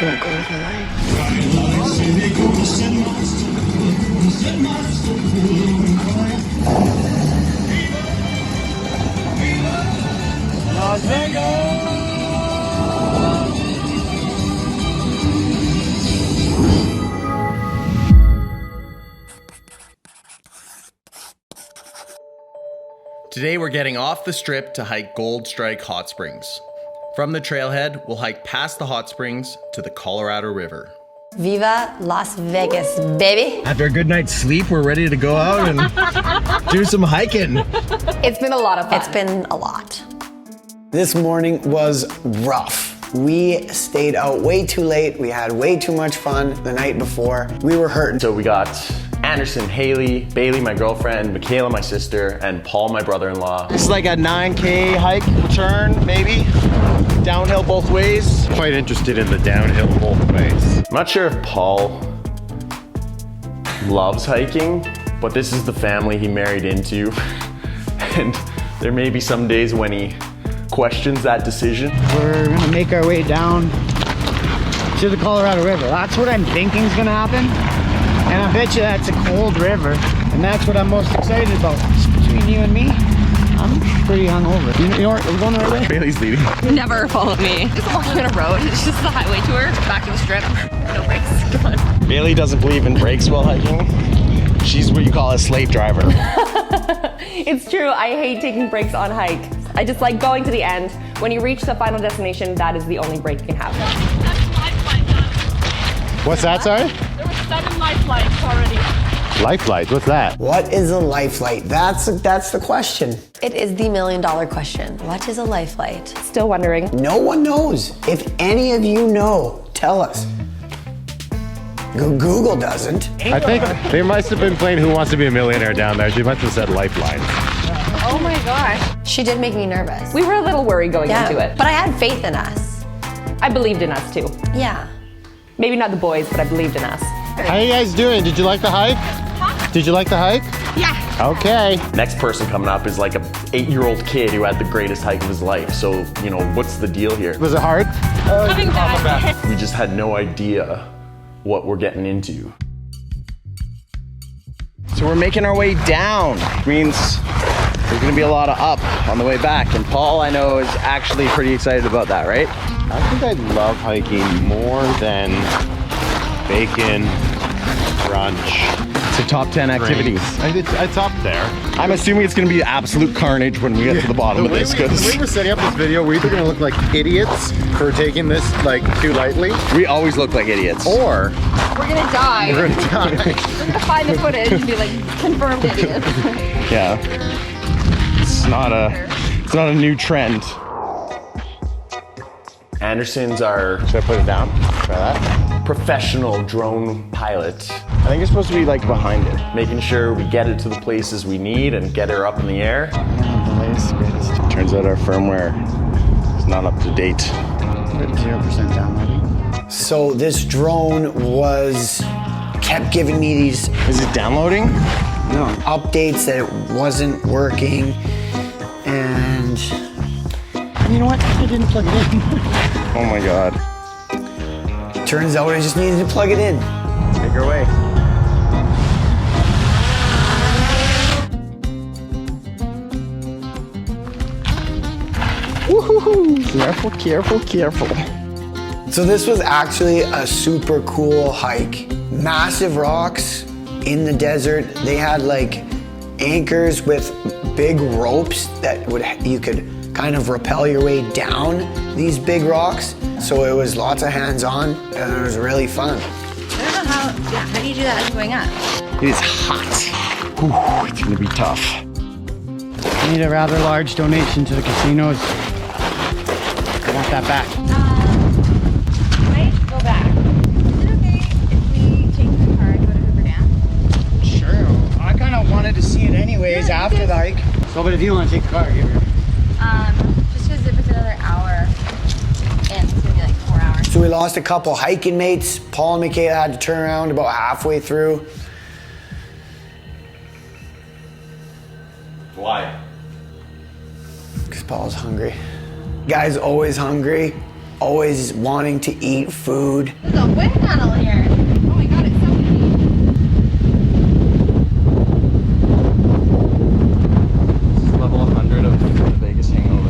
Don't go to the light. Las Vegas! Today we're getting off the strip to hike Gold Strike Hot Springs. From the trailhead, we'll hike past the hot springs to the Colorado River. Viva Las Vegas, baby. After a good night's sleep, we're ready to go out and do some hiking. It's been a lot of fun. It's been a lot. This morning was rough. We stayed out way too late. We had way too much fun the night before. We were hurting. So we got Anderson, Haley, Bailey, my girlfriend, Michaela, my sister, and Paul, my brother-in-law. This is like a 9K hike return, maybe. Downhill both ways. Quite interested in the downhill both ways. I'm not sure if Paul loves hiking, but this is the family he married into. And there may be some days when he questions that decision. We're gonna make our way down to the Colorado River. That's what I'm thinking is gonna happen. And I bet you that's a cold river. And that's what I'm most excited about. Between you and me, I'm pretty hungover. You know what, we're going the right way? Bailey's leading. Never follow me. Just walking on a road. It's just the highway tour. Back to the strip. No brakes. Come on. Bailey doesn't believe in brakes while hiking. She's what you call a slave driver. It's true. I hate taking breaks on hike. I just like going to the end. When you reach the final destination, that is the only break you can have. What's that, sorry? There were 7 life flights already. Life flight, what's that? What is a life flight? That's the question. It is the million-dollar question. What is a life flight? Still wondering. No one knows. If any of you know, tell us. Google doesn't. I think they must have been playing Who Wants to Be a Millionaire down there. She must have said Lifeline. Oh my gosh. She did make me nervous. We were a little worried going into it. But I had faith in us. I believed in us too. Yeah. Maybe not the boys, but I believed in us. How you guys doing? Did you like the hike? Did you like the hike? Yeah. Okay. Next person coming up is like a 8-year-old kid who had the greatest hike of his life. So, you know, what's the deal here? Was it hard? Coming back. We just had no idea what we're getting into. So we're making our way down. Means there's gonna be a lot of up on the way back. And Paul, I know, is actually pretty excited about that, right? I think I love hiking more than bacon, brunch. It's a top 10 activity. It's up there. I'm assuming it's gonna be absolute carnage when we get to the bottom of this. The way we're setting up this video, we're either gonna look like idiots for taking this like too lightly, We always look like idiots. or We're gonna die. we're gonna die. We're gonna find the footage and be like confirmed idiots. Yeah. It's not a new trend. Anderson's our Should I put it down? Try that. professional drone pilot. I think it's supposed to be like behind it, making sure we get it to the places we need and get her up in the air. Turns out our firmware is not up to date. 0% downloading. So this drone kept giving me these Is it downloading? updates that it wasn't working, and You know what? I didn't plug it in. Oh my God. turns out I just needed to plug it in. Take her away. Woohoo! Careful, careful, careful. So this was actually a super cool hike. Massive rocks in the desert. They had like anchors with big ropes that you could kind of rappel your way down these big rocks. So it was lots of hands-on and it was really fun. I don't know how do you do that going up? It is hot. Ooh, it's gonna be tough. I need a rather large donation to the casinos. I want that back. Might go back. Is it okay if we take the car and go to Hoover Dam? Sure. I kind of wanted to see it anyways after the hike. So, but if you want to take the car, here. Just because if it's another hour, and it's gonna be like 4 hours. So we lost a couple hiking mates. Paul and Michaela had to turn around about halfway through. Why? Because Paul's hungry. Guy's always hungry, always wanting to eat food. There's a wind tunnel here. Oh my god, it's so windy. This is level 100 of the Vegas hangover.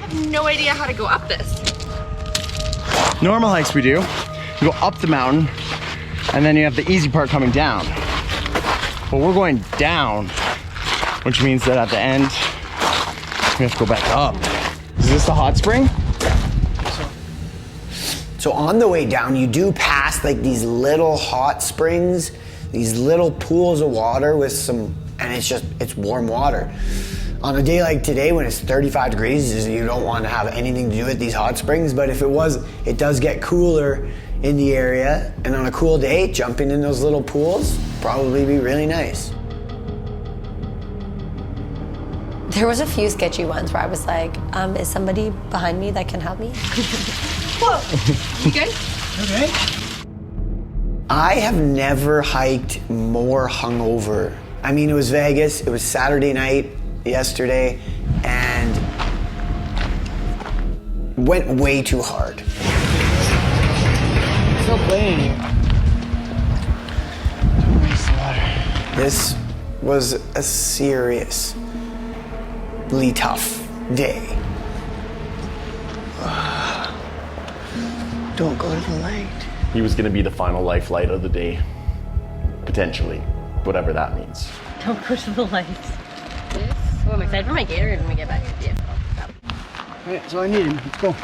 I have no idea how to go up this. Normal hikes we do. You go up the mountain, and then you have the easy part coming down. But we're going down, which means that at the end, we have to go back up. Is this the hot spring? So on the way down, you do pass like these little hot springs, these little pools of water with some, and it's warm water. On a day like today when it's 35 degrees, you don't want to have anything to do with these hot springs, but if it does get cooler in the area, and on a cool day, jumping in those little pools probably be really nice. There was a few sketchy ones where I was like, is somebody behind me that can help me? Whoa, you good? Okay. I have never hiked more hungover. I mean, it was Vegas, it was Saturday night yesterday, and went way too hard. Still playing here. Don't waste the water. This was a seriously tough day. Don't go to the light. He was gonna be the final life light of the day. Potentially. Whatever that means. Don't go to the lights. Oh, I'm excited for my Gatorade when we get back to the vehicle. Alright, that's all I needed. Let's go.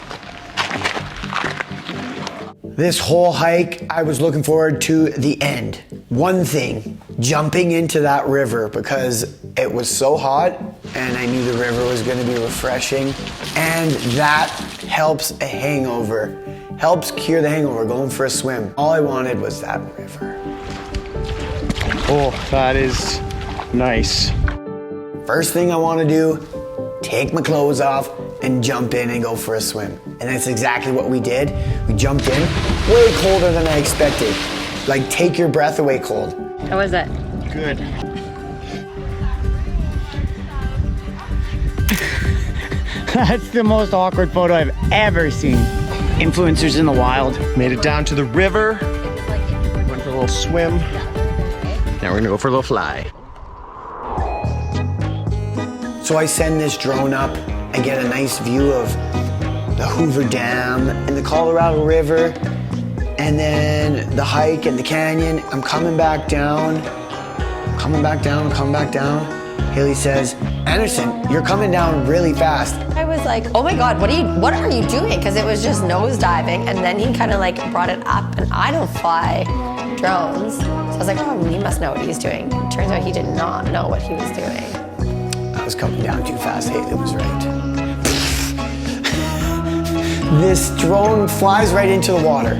This whole hike, I was looking forward to the end. One thing, jumping into that river because it was so hot and I knew the river was gonna be refreshing, and that helps a hangover, helps cure the hangover, going for a swim. All I wanted was that river. Oh, that is nice. First thing I wanna do, take my clothes off and jump in and go for a swim. And that's exactly what we did. We jumped in, way colder than I expected. Like, take your breath away cold. How was it? Good. That's the most awkward photo I've ever seen. Influencers in the wild. Made it down to the river. Went for a little swim. Now we're gonna go for a little fly. So I send this drone up. I get a nice view of the Hoover Dam and the Colorado River, and then the hike and the canyon. I'm coming back down, coming back down. Haley says, Anderson, you're coming down really fast. I was like, oh my God, what are you doing? Because it was just nose diving, and then he kind of like brought it up, and I don't fly drones. So I was like, oh, he must know what he's doing. Turns out he did not know what he was doing. I was coming down too fast, Haley was right. This drone flies right into the water,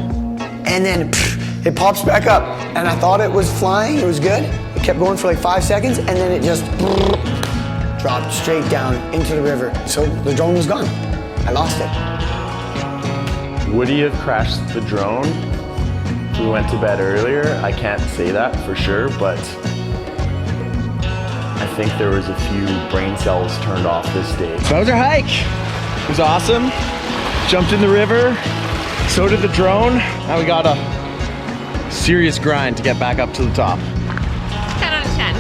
and then it pops back up, and I thought it was flying, it was good. It kept going for like 5 seconds, and then it just dropped straight down into the river. So the drone was gone. I lost it. Would he have crashed the drone if we went to bed earlier? I can't say that for sure, but I think there was a few brain cells turned off this day. So that was our hike. It was awesome. Jumped in the river. So did the drone. Now we got a serious grind to get back up to the top. 10 out of 10.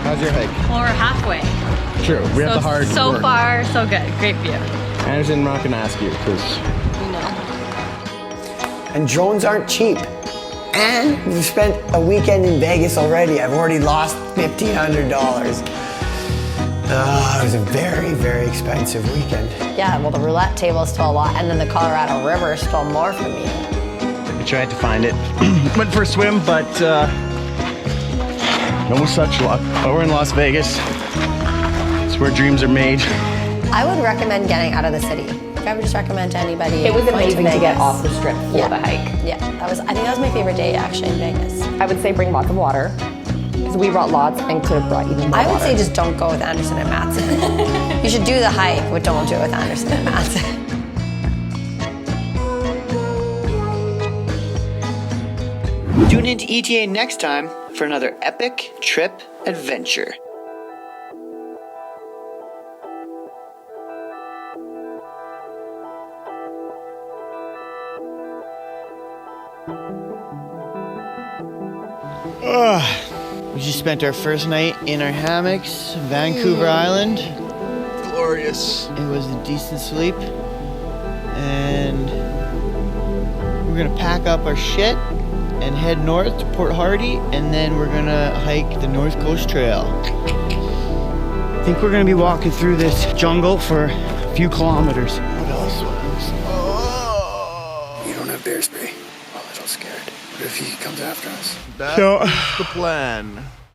How's your hike? Well, we're halfway. True. We have the hard So work. far, so good. Great view. Anderson, I'm not gonna ask you because You know. And drones aren't cheap. And we've spent a weekend in Vegas already. I've already lost $1,500. It was a very, very expensive weekend. Yeah, well, the roulette table is still a lot, and then the Colorado River is still more for me. we tried to find it. Went for a swim, but no such luck. But we're in Las Vegas. It's where dreams are made. I would recommend getting out of the city. I would just recommend to anybody. It was going amazing to get Vegas. off the strip for Yeah. the hike. Yeah, I think that was my favorite day actually in Vegas. I would say bring lots of water. Because we brought lots and could have brought even more I would water. say just don't go with Anderson and Matson. You should do the hike, but don't do it with Anderson and Matson. Tune into ETA next time for another epic trip adventure. just spent our first night in our hammocks, Vancouver Island. Glorious. It was a decent sleep. And we're gonna pack up our shit and head north to Port Hardy, and then we're gonna hike the North Coast Trail. I think we're gonna be walking through this jungle for a few kilometers. What else? You don't have bear spray. I'm a little scared. What if he comes after us? That's the plan.